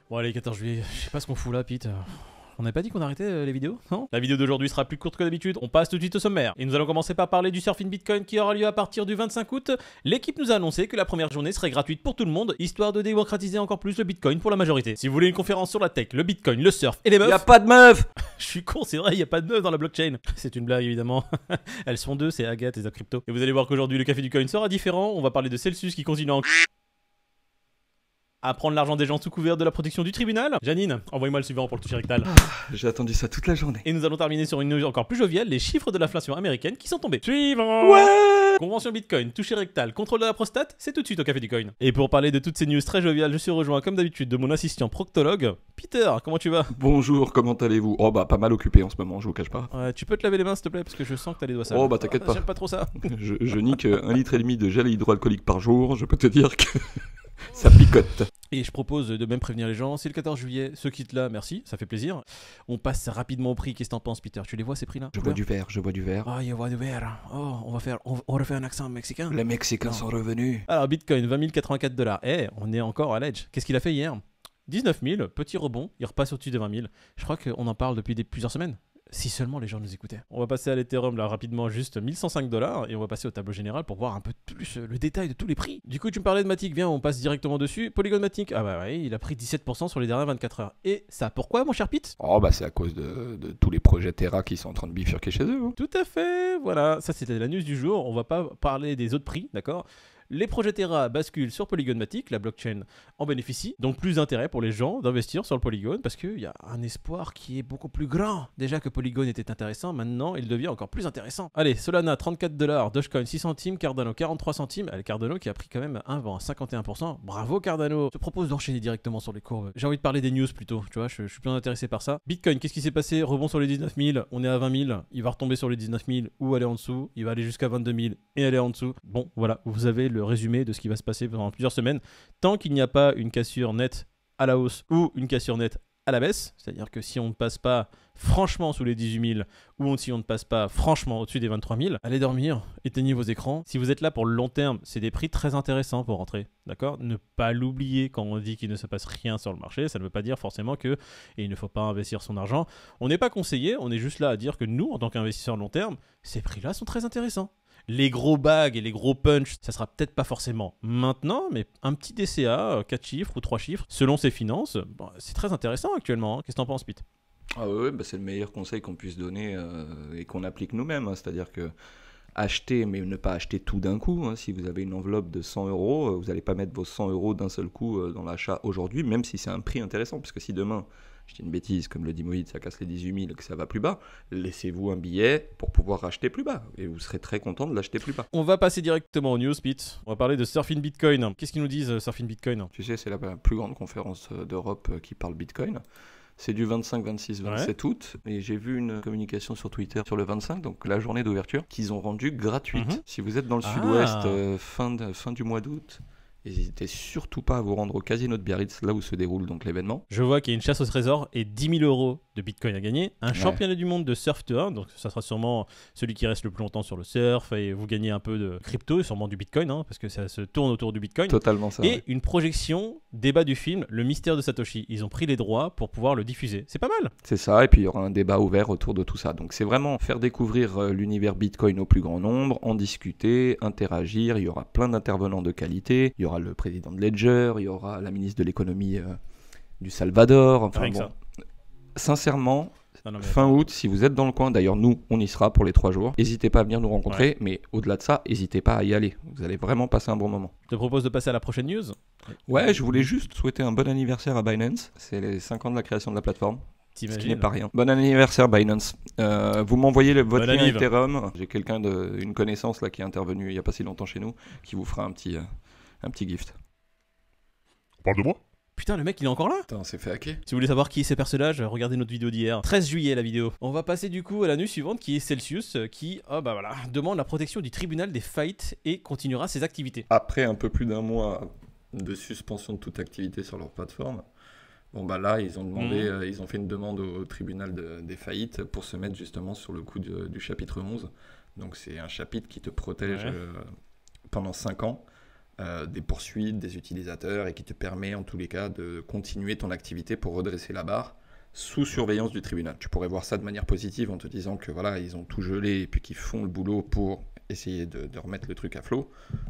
Bon allez, 14 juillet, je sais pas ce qu'on fout là, Pete. On n'avait pas dit qu'on arrêtait les vidéos, non? La vidéo d'aujourd'hui sera plus courte que d'habitude, on passe tout de suite au sommaire. Et nous allons commencer par parler du surfing Bitcoin qui aura lieu à partir du 25 août. L'équipe nous a annoncé que la première journée serait gratuite pour tout le monde, histoire de démocratiser encore plus le Bitcoin pour la majorité. Si vous voulez une conférence sur la tech, le Bitcoin, le surf et les meufs... Y'a pas de meuf. Je suis con, c'est vrai, il n'y a pas de meufs dans la blockchain. C'est une blague évidemment. Elles sont deux, c'est Agathe et Zap Crypto. Et vous allez voir qu'aujourd'hui le café du coin sera différent, on va parler de Celsius qui continue à prendre l'argent des gens sous couvert de la protection du tribunal. Janine, envoyez-moi le suivant pour le toucher rectal. J'ai attendu ça toute la journée. Et nous allons terminer sur une news encore plus joviale, les chiffres de l'inflation américaine qui sont tombés. Suivant. Ouais. Convention Bitcoin, toucher rectal, contrôle de la prostate, c'est tout de suite au café du coin. Et pour parler de toutes ces news très joviales, je suis rejoint comme d'habitude de mon assistant proctologue, Peter, comment tu vas? Bonjour, comment allez-vous? Oh bah pas mal occupé en ce moment, je vous cache pas. Ouais, tu peux te laver les mains s'il te plaît, parce que je sens que t'as les doigts sales. Oh bah t'inquiète pas. J'aime pas trop ça. Je nique 1,5 litre de gel hydroalcoolique par jour, je peux te dire que ça picote. Et je propose de même prévenir les gens, c'est le 14 juillet, ceux quittent là, merci, ça fait plaisir. On passe rapidement au prix, qu'est-ce que t'en penses Peter? Tu les vois ces prix là? Je bois du verre, je bois du verre. Ah, il y a du verre. Oh, on refait un accent mexicain. Les Mexicains sont revenus. Alors Bitcoin, 20 084 $. Eh, on est encore à l'edge. Qu'est-ce qu'il a fait hier? 19 000, petit rebond, il repasse au-dessus de 20 000. Je crois qu'on en parle depuis plusieurs semaines. Si seulement les gens nous écoutaient. On va passer à l'Ethereum là rapidement, juste 1105 $ et on va passer au tableau général pour voir un peu plus le détail de tous les prix. Du coup, tu me parlais de Matic, viens, on passe directement dessus. Polygon Matic, ah bah ouais, il a pris 17% sur les dernières 24 heures. Et ça, pourquoi mon cher Pete? Oh bah c'est à cause de tous les projets Terra qui sont en train de bifurquer chez eux. Hein. Tout à fait, voilà, ça c'était la news du jour. On va pas parler des autres prix, d'accord? Les projets Terra basculent sur Polygon Matic, la blockchain en bénéficie, donc plus d'intérêt pour les gens d'investir sur le Polygon parce qu'il y a un espoir qui est beaucoup plus grand. Déjà que Polygon était intéressant, maintenant il devient encore plus intéressant. Allez, Solana 34 $, Dogecoin 6 centimes, Cardano 43 centimes. Allez, Cardano qui a pris quand même un vent à 51%. Bravo Cardano. Je te propose d'enchaîner directement sur les courbes. J'ai envie de parler des news plutôt, tu vois, je suis plus intéressé par ça. Bitcoin, qu'est-ce qui s'est passé? Rebond sur les 19 000, on est à 20 000, il va retomber sur les 19 000 ou aller en dessous, il va aller jusqu'à 22 000 et aller en dessous. Bon, voilà, vous avez le résumé de ce qui va se passer pendant plusieurs semaines, tant qu'il n'y a pas une cassure nette à la hausse ou une cassure nette à la baisse, c'est-à-dire que si on ne passe pas franchement sous les 18 000 ou si on ne passe pas franchement au-dessus des 23 000, allez dormir, éteignez vos écrans. Si vous êtes là pour le long terme, c'est des prix très intéressants pour rentrer, d'accord? Ne pas l'oublier quand on dit qu'il ne se passe rien sur le marché, ça ne veut pas dire forcément que il ne faut pas investir son argent. On n'est pas conseillé, on est juste là à dire que nous, en tant qu'investisseurs long terme, ces prix-là sont très intéressants. Les gros bags et les gros punch, ça sera peut-être pas forcément maintenant, mais un petit DCA, 4 chiffres ou 3 chiffres, selon ses finances, bon, c'est très intéressant actuellement. Hein. Qu'est-ce que t'en penses, Pete? Ah ouais, bah c'est le meilleur conseil qu'on puisse donner et qu'on applique nous-mêmes. Hein. C'est-à-dire que acheter, mais ne pas acheter tout d'un coup. Hein. Si vous avez une enveloppe de 100 €, vous n'allez pas mettre vos 100 € d'un seul coup dans l'achat aujourd'hui, même si c'est un prix intéressant. Parce que si demain, je dis une bêtise, comme le dit Moïse, ça casse les 18 000 et que ça va plus bas, laissez-vous un billet pour pouvoir acheter plus bas. Et vous serez très content de l'acheter plus bas. On va passer directement aux news, Pete. On va parler de Surfing Bitcoin. Qu'est-ce qu'ils nous disent, Surfing Bitcoin? Tu sais, c'est la plus grande conférence d'Europe qui parle Bitcoin. C'est du 25, 26, 27 août. Et j'ai vu une communication sur Twitter sur le 25, donc la journée d'ouverture, qu'ils ont rendue gratuite. Si vous êtes dans le sud-ouest, fin du mois d'août, n'hésitez surtout pas à vous rendre au casino de Biarritz, là où se déroule donc l'événement. Je vois qu'il y a une chasse au trésor et 10 000 € de Bitcoin à gagner. Un championnat du monde de surf tour, donc ça sera sûrement celui qui reste le plus longtemps sur le surf et vous gagnez un peu de crypto et sûrement du Bitcoin, hein, parce que ça se tourne autour du Bitcoin. Totalement ça. Et une projection débat du film Le Mystère de Satoshi. Ils ont pris les droits pour pouvoir le diffuser. C'est pas mal. C'est ça, et puis il y aura un débat ouvert autour de tout ça. Donc c'est vraiment faire découvrir l'univers Bitcoin au plus grand nombre, en discuter, interagir. Il y aura plein d'intervenants de qualité. Il y aura le président de Ledger, il y aura la ministre de l'économie du Salvador. Enfin bon, sincèrement, fin août, si vous êtes dans le coin, d'ailleurs nous, on y sera pour les 3 jours. N'hésitez pas à venir nous rencontrer, mais au-delà de ça, n'hésitez pas à y aller. Vous allez vraiment passer un bon moment. Je te propose de passer à la prochaine news. Ouais, je voulais juste souhaiter un bon anniversaire à Binance. C'est les 5 ans de la création de la plateforme. Ce qui n'est pas rien. Bon anniversaire Binance. Vous m'envoyez votre lien Ethereum. J'ai une connaissance là qui est intervenue il n'y a pas si longtemps chez nous, qui vous fera un petit gift. On parle de moi? Putain, le mec il est encore là? Putain, on s'est fait hacker. Si vous voulez savoir qui est ces personnages, regardez notre vidéo d'hier. 13 juillet la vidéo. On va passer du coup à la news suivante qui est Celsius qui demande la protection du tribunal des faillites et continuera ses activités. Après un peu plus d'un mois de suspension de toute activité sur leur plateforme, bon bah là ils ont demandé, ils ont fait une demande au tribunal des faillites pour se mettre justement sur le coup du chapitre 11. Donc c'est un chapitre qui te protège pendant 5 ans. des poursuites des utilisateurs et qui te permet en tous les cas de continuer ton activité pour redresser la barre sous surveillance du tribunal. Tu pourrais voir ça de manière positive en te disant que voilà, ils ont tout gelé et puis qu'ils font le boulot pour essayer de remettre le truc à flot.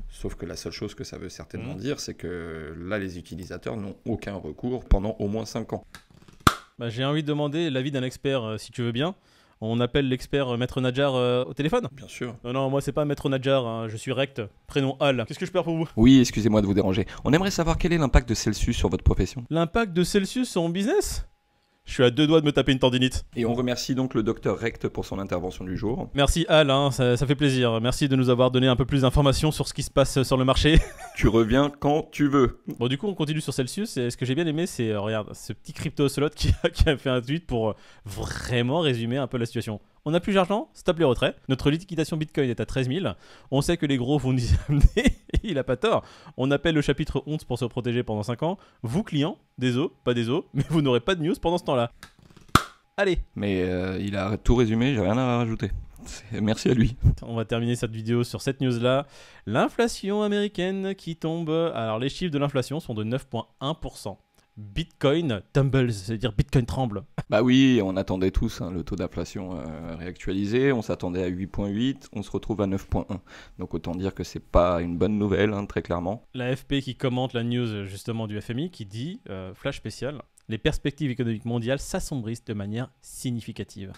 Sauf que la seule chose que ça veut certainement dire, c'est que là, les utilisateurs n'ont aucun recours pendant au moins 5 ans. Bah, j'ai envie de demander l'avis d'un expert, si tu veux bien. On appelle l'expert Maître Nadjar au téléphone? Bien sûr. Non, moi c'est pas Maître Nadjar, hein, je suis Rect, prénom Al. Qu'est-ce que je peux faire pour vous? Oui, excusez-moi de vous déranger. On aimerait savoir quel est l'impact de Celsius sur votre profession. L'impact de Celsius sur mon business? Je suis à 2 doigts de me taper une tendinite. Et on remercie donc le docteur Rect pour son intervention du jour. Merci Al, hein, ça fait plaisir. Merci de nous avoir donné un peu plus d'informations sur ce qui se passe sur le marché. Tu reviens quand tu veux. Bon, du coup, on continue sur Celsius. Et ce que j'ai bien aimé, c'est, regarde, ce petit crypto-slot qui a fait un tweet pour vraiment résumer un peu la situation. On n'a plus d'argent, stop les retraits. Notre liquidation Bitcoin est à 13 000. On sait que les gros vont nous y amener. Il a pas tort. On appelle le chapitre 11 pour se protéger pendant 5 ans. Vous, clients, des os, pas des os, mais vous n'aurez pas de news pendant ce temps-là. Allez. Mais il a tout résumé, j'ai rien à rajouter. Merci à lui. On va terminer cette vidéo sur cette news-là. L'inflation américaine qui tombe. Alors, les chiffres de l'inflation sont de 9,1%. Bitcoin tumbles, c'est-à-dire Bitcoin tremble. Bah oui, on attendait tous le taux d'inflation réactualisé, on s'attendait à 8,8, on se retrouve à 9,1. Donc autant dire que c'est pas une bonne nouvelle, très clairement. L'AFP qui commente la news justement du FMI qui dit, flash spécial, les perspectives économiques mondiales s'assombrissent de manière significative.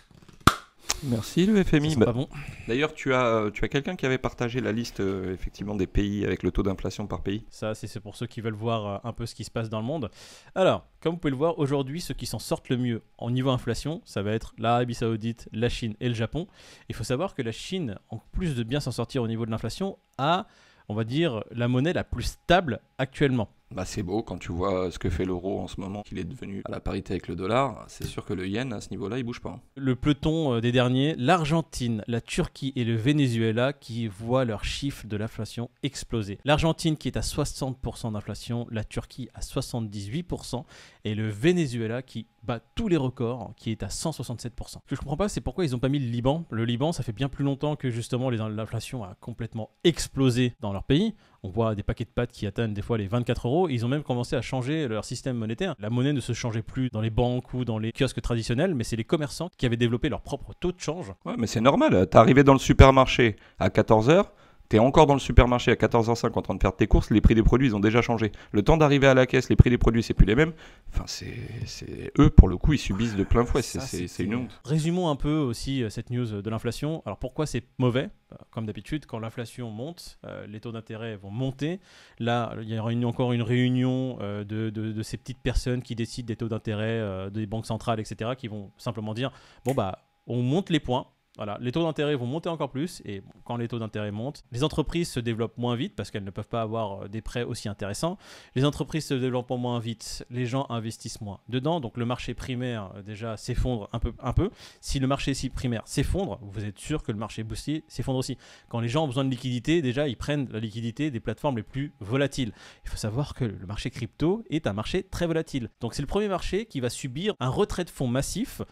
Merci le FMI. Pas bon. D'ailleurs, tu as quelqu'un qui avait partagé la liste effectivement des pays avec le taux d'inflation par pays. Ça, c'est pour ceux qui veulent voir un peu ce qui se passe dans le monde. Alors, comme vous pouvez le voir, aujourd'hui, ceux qui s'en sortent le mieux en niveau inflation, ça va être l'Arabie Saoudite, la Chine et le Japon. Il faut savoir que la Chine, en plus de bien s'en sortir au niveau de l'inflation, a, on va dire, la monnaie la plus stable actuellement. Bah c'est beau quand tu vois ce que fait l'euro en ce moment, qu'il est devenu à la parité avec le dollar. C'est sûr que le yen à ce niveau-là, il bouge pas. Le peloton des derniers, l'Argentine, la Turquie et le Venezuela qui voient leurs chiffres de l'inflation exploser. L'Argentine qui est à 60% d'inflation, la Turquie à 78% et le Venezuela qui bat tous les records, qui est à 167%. Ce que je comprends pas, c'est pourquoi ils n'ont pas mis le Liban. Le Liban, ça fait bien plus longtemps que justement l'inflation a complètement explosé dans leur pays. On voit des paquets de pâtes qui atteignent des fois les 24 €. Ils ont même commencé à changer leur système monétaire. La monnaie ne se changeait plus dans les banques ou dans les kiosques traditionnels, mais c'est les commerçants qui avaient développé leur propre taux de change. Ouais, mais c'est normal. T'es arrivé dans le supermarché à 14 h, t'es encore dans le supermarché à 14h05 en train de faire tes courses, les prix des produits ils ont déjà changé. Le temps d'arriver à la caisse, les prix des produits c'est plus les mêmes. Enfin, c'est eux pour le coup ils subissent de plein fouet, c'est une honte. Résumons un peu aussi cette news de l'inflation. Alors pourquoi c'est mauvais? Comme d'habitude, quand l'inflation monte, les taux d'intérêt vont monter. Là, il y aura encore une réunion de ces petites personnes qui décident des taux d'intérêt des banques centrales, etc., qui vont simplement dire, bon bah, on monte les points. Voilà, les taux d'intérêt vont monter encore plus et quand les taux d'intérêt montent, les entreprises se développent moins vite parce qu'elles ne peuvent pas avoir des prêts aussi intéressants. Les entreprises se développent moins vite, les gens investissent moins dedans, donc le marché primaire déjà s'effondre un peu. Si le marché primaire s'effondre, vous êtes sûr que le marché boursier s'effondre aussi. Quand les gens ont besoin de liquidité, déjà ils prennent la liquidité des plateformes les plus volatiles. Il faut savoir que le marché crypto est un marché très volatile. Donc c'est le premier marché qui va subir un retrait de fonds massif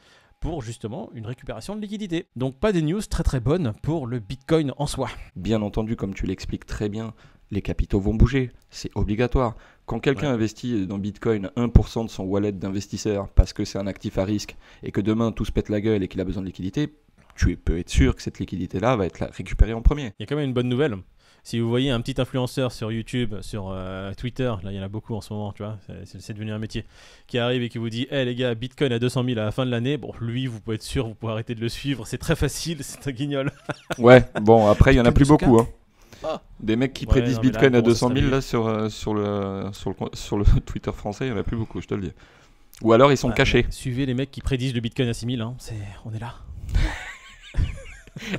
pour justement une récupération de liquidité. Donc pas des news très bonnes pour le Bitcoin en soi. Bien entendu, comme tu l'expliques très bien, les capitaux vont bouger, c'est obligatoire. Quand quelqu'un investit dans Bitcoin 1% de son wallet d'investisseur parce que c'est un actif à risque et que demain tout se pète la gueule et qu'il a besoin de liquidité, tu peux être sûr que cette liquidité-là va être récupérée en premier. Il y a quand même une bonne nouvelle. Si vous voyez un petit influenceur sur YouTube, sur Twitter, là il y en a beaucoup en ce moment, tu vois, c'est devenu un métier, qui arrive et qui vous dit hey, les gars, Bitcoin à 200 000 à la fin de l'année, bon, lui, vous pouvez être sûr, vous pouvez arrêter de le suivre, c'est très facile, c'est un guignol. Ouais, bon, après, il y en a plus beaucoup. Hein. Ah. Des mecs qui prédisent Bitcoin là, à 200 000 là, sur le Twitter français, il n'y en a plus beaucoup, je te le dis. Ou alors ils sont cachés. Suivez les mecs qui prédisent le Bitcoin à 6 000, hein, on est là.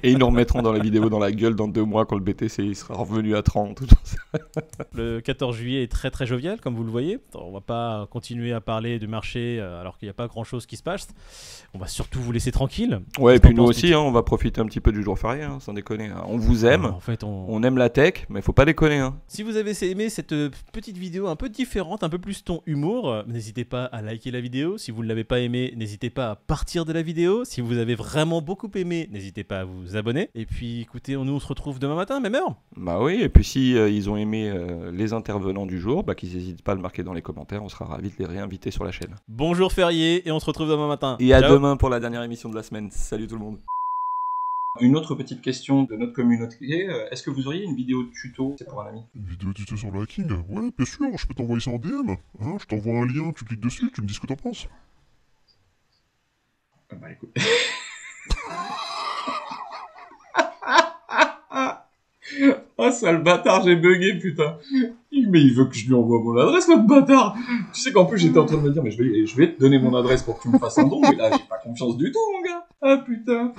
Et ils nous remettront dans la vidéo dans la gueule dans 2 mois quand le BTC il sera revenu à 30. Le 14 juillet est très jovial, comme vous le voyez. On va pas continuer à parler du marché alors qu'il n'y a pas grand chose qui se passe. On va surtout vous laisser tranquille. Ouais, et puis nous aussi, on va profiter un petit peu du jour férié, sans déconner. On vous aime, en fait, on aime la tech, mais faut pas déconner. Si vous avez aimé cette petite vidéo un peu différente, un peu plus ton humour, n'hésitez pas à liker la vidéo. Si vous ne l'avez pas aimé, n'hésitez pas à partir de la vidéo. Si vous avez vraiment beaucoup aimé, n'hésitez pas à vous abonner. Et puis écoutez, nous on se retrouve demain matin, même heure. Bah oui, et puis si ils ont aimé les intervenants du jour, qu'ils n'hésitent pas à le marquer dans les commentaires, on sera ravis de les réinviter sur la chaîne. Bonjour férié et on se retrouve demain matin. Et à Ciao. demain pour la dernière émission de la semaine. Salut tout le monde. Une autre petite question de notre communauté, est-ce que vous auriez une vidéo de tuto? C'est pour un ami. Une vidéo tuto sur le hacking? Ouais, bien sûr, je peux t'envoyer ça en DM. Hein, je t'envoie un lien, tu cliques dessus, tu me dis ce que t'en penses. Bah écoute. Oh sale bâtard, j'ai bugué putain. Mais il veut que je lui envoie mon adresse, l'autre bâtard. Tu sais qu'en plus j'étais en train de me dire mais je vais te donner mon adresse pour que tu me fasses un don, mais là j'ai pas confiance du tout mon gars. Ah putain.